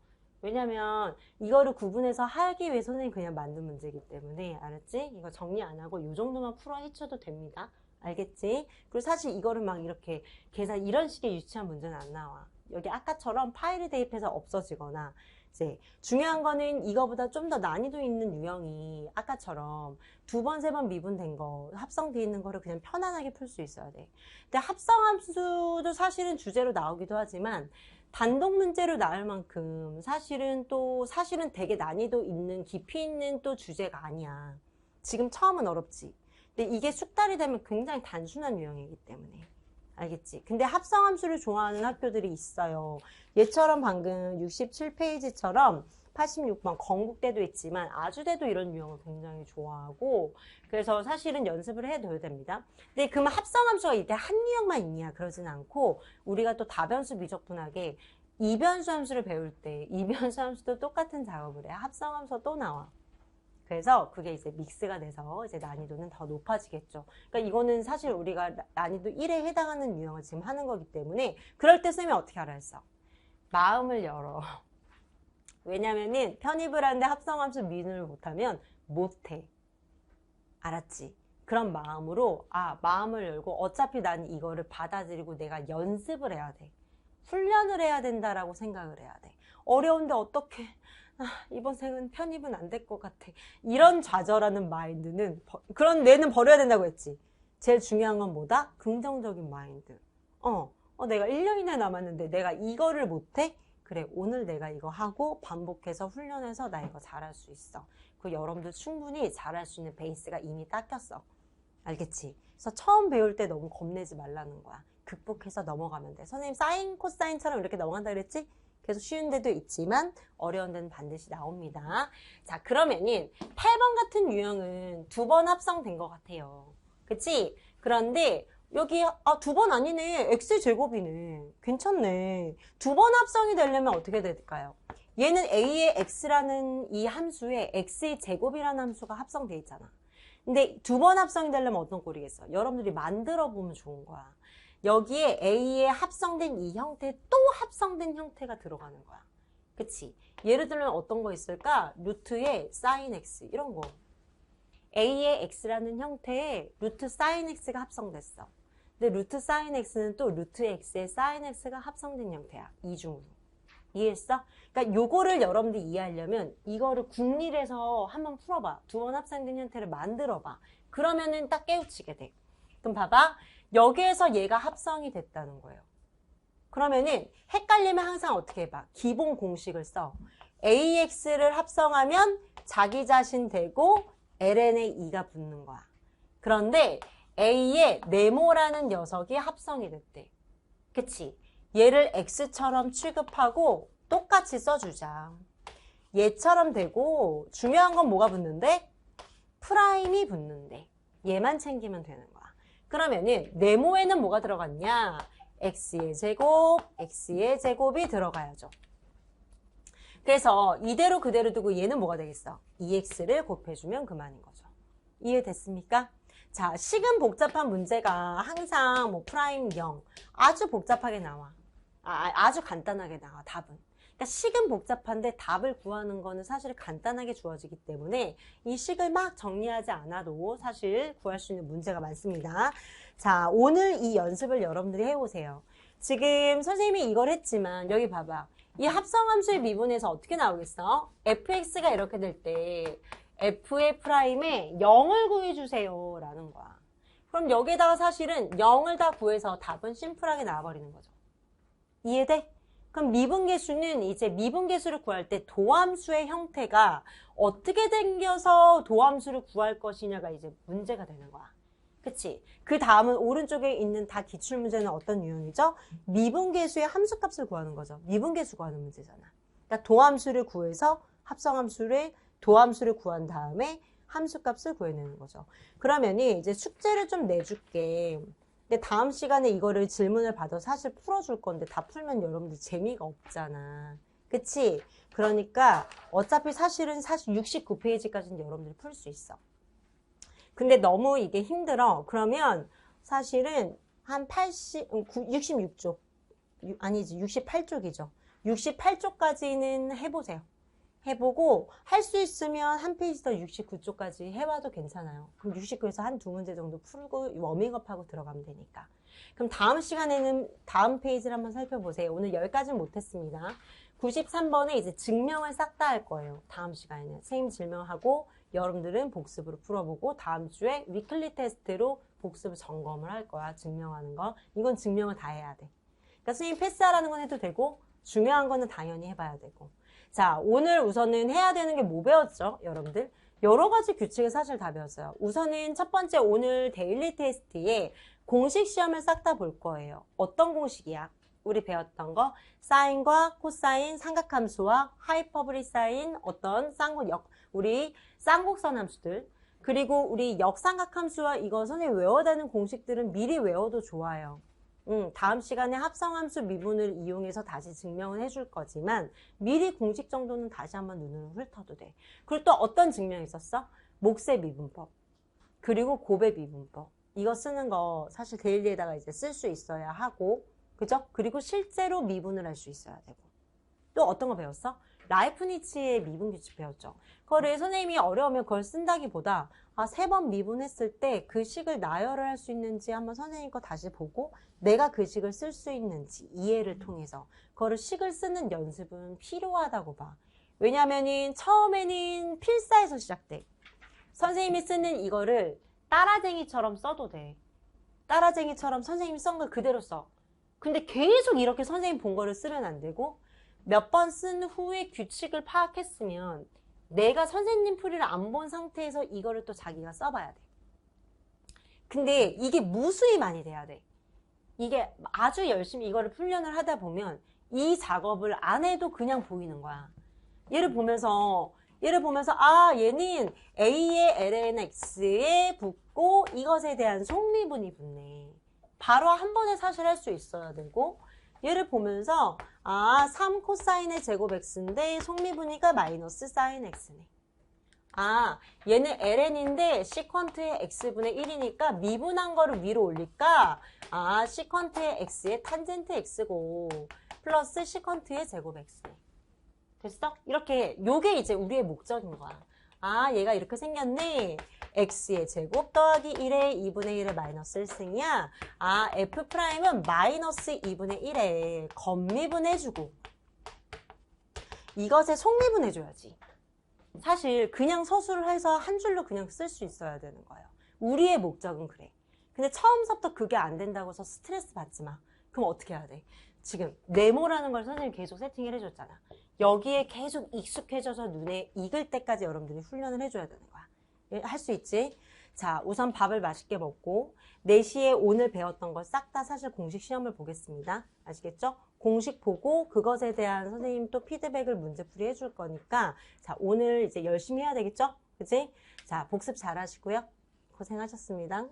왜냐면 이거를 구분해서 하기 위해 선생님이 그냥 만든 문제이기 때문에 알았지? 이거 정리 안 하고 이 정도만 풀어 헤쳐도 됩니다. 알겠지? 그리고 사실 이거를 막 이렇게 계산 이런 식의 유치한 문제는 안 나와. 여기 아까처럼 파일을 대입해서 없어지거나 이제 중요한 거는 이거보다 좀 더 난이도 있는 유형이 아까처럼 2번, 3번 미분된 거 합성되어 있는 거를 그냥 편안하게 풀 수 있어야 돼. 근데 합성함수도 사실은 주제로 나오기도 하지만 단독 문제로 나올 만큼 사실은 되게 난이도 있는 깊이 있는 또 주제가 아니야. 지금 처음은 어렵지. 근데 이게 숙달이 되면 굉장히 단순한 유형이기 때문에. 알겠지? 근데 합성함수를 좋아하는 학교들이 있어요. 얘처럼 방금 67페이지처럼 86번 건국대도 있지만 아주대도 이런 유형을 굉장히 좋아하고 그래서 사실은 연습을 해둬야 됩니다. 근데 그러면 합성함수가 이때 한 유형만 있냐 그러진 않고 우리가 또 다변수 미적분하게 이변수 함수를 배울 때 이변수 함수도 똑같은 작업을 해. 합성함수가 또 나와. 그래서 그게 이제 믹스가 돼서 이제 난이도는 더 높아지겠죠. 그러니까 이거는 사실 우리가 난이도 1에 해당하는 유형을 지금 하는 거기 때문에 그럴 때 쌤이 어떻게 하라 했어? 마음을 열어. 왜냐면은 편입을 하는데 합성함수 미분을 못하면 못해. 알았지? 그런 마음으로 마음을 열고 어차피 난 이거를 받아들이고 내가 연습을 해야 돼. 훈련을 해야 된다라고 생각을 해야 돼. 어려운데 어떻게 이번 생은 편입은 안 될 것 같아. 이런 좌절하는 마인드는 그런 뇌는 버려야 된다고 했지. 제일 중요한 건 뭐다? 긍정적인 마인드. 내가 1년 이내 남았는데 내가 이거를 못해? 그래, 오늘 내가 이거 하고 반복해서 훈련해서 나 이거 잘할 수 있어. 그 여러분들 충분히 잘할 수 있는 베이스가 이미 닦였어. 알겠지? 그래서 처음 배울 때 너무 겁내지 말라는 거야. 극복해서 넘어가면 돼. 선생님 사인, 코사인처럼 이렇게 넘어간다 그랬지? 그래서 쉬운 데도 있지만 어려운 데는 반드시 나옵니다. 자, 그러면은 8번 같은 유형은 2번 합성된 것 같아요. 그치? 그런데 여기 2번 아니네. x제곱이네. 괜찮네. 2번 합성이 되려면 어떻게 될까요? 얘는 a의 x라는 이 함수에 x의 제곱이라는 함수가 합성돼 있잖아. 근데 2번 합성이 되려면 어떤 꼴이겠어? 여러분들이 만들어 보면 좋은 거야. 여기에 a에 합성된 이 형태 또 합성된 형태가 들어가는 거야. 그치? 예를 들면 어떤 거 있을까? 루트의 sin x 이런 거. a의 x라는 형태에 루트 sin x가 합성됐어. 근데 루트 sin x는 또 루트 x의 sin x가 합성된 형태야. 이중으로. 이해했어? 그러니까 요거를 여러분들이 이해하려면 이거를 국립에서 한번 풀어봐. 2번 합성된 형태를 만들어봐. 그러면은 딱 깨우치게 돼. 그럼 봐봐. 여기에서 얘가 합성이 됐다는 거예요. 그러면은 헷갈리면 항상 어떻게 해봐? 기본 공식을 써. AX를 합성하면 자기 자신 되고 ln의 2가 붙는 거야. 그런데 A에 네모라는 녀석이 합성이 됐대. 그치? 얘를 X처럼 취급하고 똑같이 써주자. 얘처럼 되고 중요한 건 뭐가 붙는데? 프라임이 붙는데. 얘만 챙기면 되는 거야. 그러면은 네모에는 뭐가 들어갔냐? x의 제곱, x의 제곱이 들어가야죠. 그래서 이대로 그대로 두고 얘는 뭐가 되겠어? 2x를 곱해주면 그만인 거죠. 이해됐습니까? 자, 식은 복잡한 문제가 항상 뭐 프라임 0 아주 복잡하게 나와. 아주 간단하게 나와, 답은. 그러니까 식은 복잡한데 답을 구하는 거는 사실 간단하게 주어지기 때문에 이 식을 막 정리하지 않아도 사실 구할 수 있는 문제가 많습니다. 자, 오늘 이 연습을 여러분들이 해보세요. 지금 선생님이 이걸 했지만 여기 봐봐. 이 합성함수의 미분에서 어떻게 나오겠어? fx가 이렇게 될 때 f의 프라임에 0을 구해주세요 라는 거야. 그럼 여기에다가 사실은 0을 다 구해서 답은 심플하게 나와버리는 거죠. 이해돼? 그럼 미분계수는 이제 미분계수를 구할 때 도함수의 형태가 어떻게 생겨서 도함수를 구할 것이냐가 이제 문제가 되는 거야. 그치? 그 다음은 오른쪽에 있는 다 기출문제는 어떤 유형이죠? 미분계수의 함수값을 구하는 거죠. 미분계수 구하는 문제잖아. 그러니까 도함수를 구해서 합성함수를 도함수를 구한 다음에 함수값을 구해내는 거죠. 그러면 이제 숙제를 좀 내줄게. 근데 다음 시간에 이거를 질문을 받아서 사실 풀어줄 건데 다 풀면 여러분들 재미가 없잖아. 그치? 그러니까 어차피 사실은 69페이지까지는 여러분들이 풀 수 있어. 근데 너무 이게 힘들어. 그러면 사실은 한 66쪽. 아니지, 68쪽이죠. 68쪽까지는 해보세요. 해보고 할 수 있으면 한 페이지 더 69쪽까지 해봐도 괜찮아요. 그럼 69에서 한 2문제 정도 풀고 워밍업하고 들어가면 되니까. 그럼 다음 시간에는 다음 페이지를 한번 살펴보세요. 오늘 여기까지는 못했습니다. 93번에 이제 증명을 싹 다 할 거예요. 다음 시간에는. 선생님 증명하고 여러분들은 복습으로 풀어보고 다음 주에 위클리 테스트로 복습 점검을 할 거야. 증명하는 거. 이건 증명을 다 해야 돼. 그러니까 선생님 패스하라는 건 해도 되고 중요한 거는 당연히 해봐야 되고. 자, 오늘 우선은 해야 되는 게 뭐 배웠죠? 여러분들? 여러 가지 규칙을 사실 다 배웠어요. 우선은 첫 번째 오늘 데일리 테스트에 공식 시험을 싹 다 볼 거예요. 어떤 공식이야? 우리 배웠던 거 사인과 코사인, 삼각함수와 하이퍼보리 사인, 어떤 우리 쌍곡선 함수들, 그리고 우리 역삼각함수와 이거 선생님 외워야 되는 공식들은 미리 외워도 좋아요. 다음 시간에 합성함수 미분을 이용해서 다시 증명을 해줄 거지만 미리 공식 정도는 다시 한번 눈으로 훑어도 돼. 그리고 또 어떤 증명이 있었어? 몫의 미분법, 그리고 곱의 미분법. 이거 쓰는 거 사실 데일리에다가 이제 쓸 수 있어야 하고, 그죠? 그리고 실제로 미분을 할 수 있어야 되고. 또 어떤 거 배웠어? 라이프니츠의 미분규칙 배웠죠. 그거를 선생님이 어려우면 그걸 쓴다기보다 3번 미분했을 때 그 식을 나열을 할 수 있는지 한번 선생님 거 다시 보고 내가 그 식을 쓸 수 있는지 이해를 통해서 그거를 식을 쓰는 연습은 필요하다고 봐. 왜냐면은 처음에는 필사에서 시작돼. 선생님이 쓰는 이거를 따라쟁이처럼 써도 돼. 따라쟁이처럼 선생님이 쓴 걸 그대로 써. 근데 계속 이렇게 선생님 본 거를 쓰면 안 되고 몇 번 쓴 후에 규칙을 파악했으면 내가 선생님 풀이를 안 본 상태에서 이거를 또 자기가 써봐야 돼. 근데 이게 무수히 많이 돼야 돼. 이게 아주 열심히 이거를 훈련을 하다 보면 이 작업을 안 해도 그냥 보이는 거야. 얘를 보면서 얘는 A의 lnx에 붙고 이것에 대한 속미분이 붙네. 바로 한 번에 사실 할 수 있어야 되고 얘를 보면서 3 코사인의 제곱 x인데 속미분이가 마이너스 사인 x네. 얘는 ln인데 시컨트의 x분의 1이니까 미분한 거를 위로 올릴까? 시컨트의 x의 탄젠트 x고 플러스 시컨트의 제곱 x네. 됐어? 이렇게 요게 이제 우리의 목적인 거야. 얘가 이렇게 생겼네. x의 제곱 더하기 1에 2분의 1의 마이너스 1승이야. f'은 마이너스 2분의 1에 겉미분해주고 이것에 속미분해줘야지. 사실 그냥 서술을 해서 한 줄로 그냥 쓸 수 있어야 되는 거예요. 우리의 목적은 그래. 근데 처음부터 그게 안 된다고 해서 스트레스 받지 마. 그럼 어떻게 해야 돼? 지금 네모라는 걸 선생님이 계속 세팅을 해줬잖아. 여기에 계속 익숙해져서 눈에 익을 때까지 여러분들이 훈련을 해줘야 되는 거야. 할 수 있지? 자, 우선 밥을 맛있게 먹고 4시에 오늘 배웠던 걸 싹 다 사실 공식 시험을 보겠습니다. 아시겠죠? 공식 보고 그것에 대한 선생님 또 피드백을 문제풀이 해줄 거니까 자, 오늘 이제 열심히 해야 되겠죠? 그치? 자, 복습 잘 하시고요. 고생하셨습니다.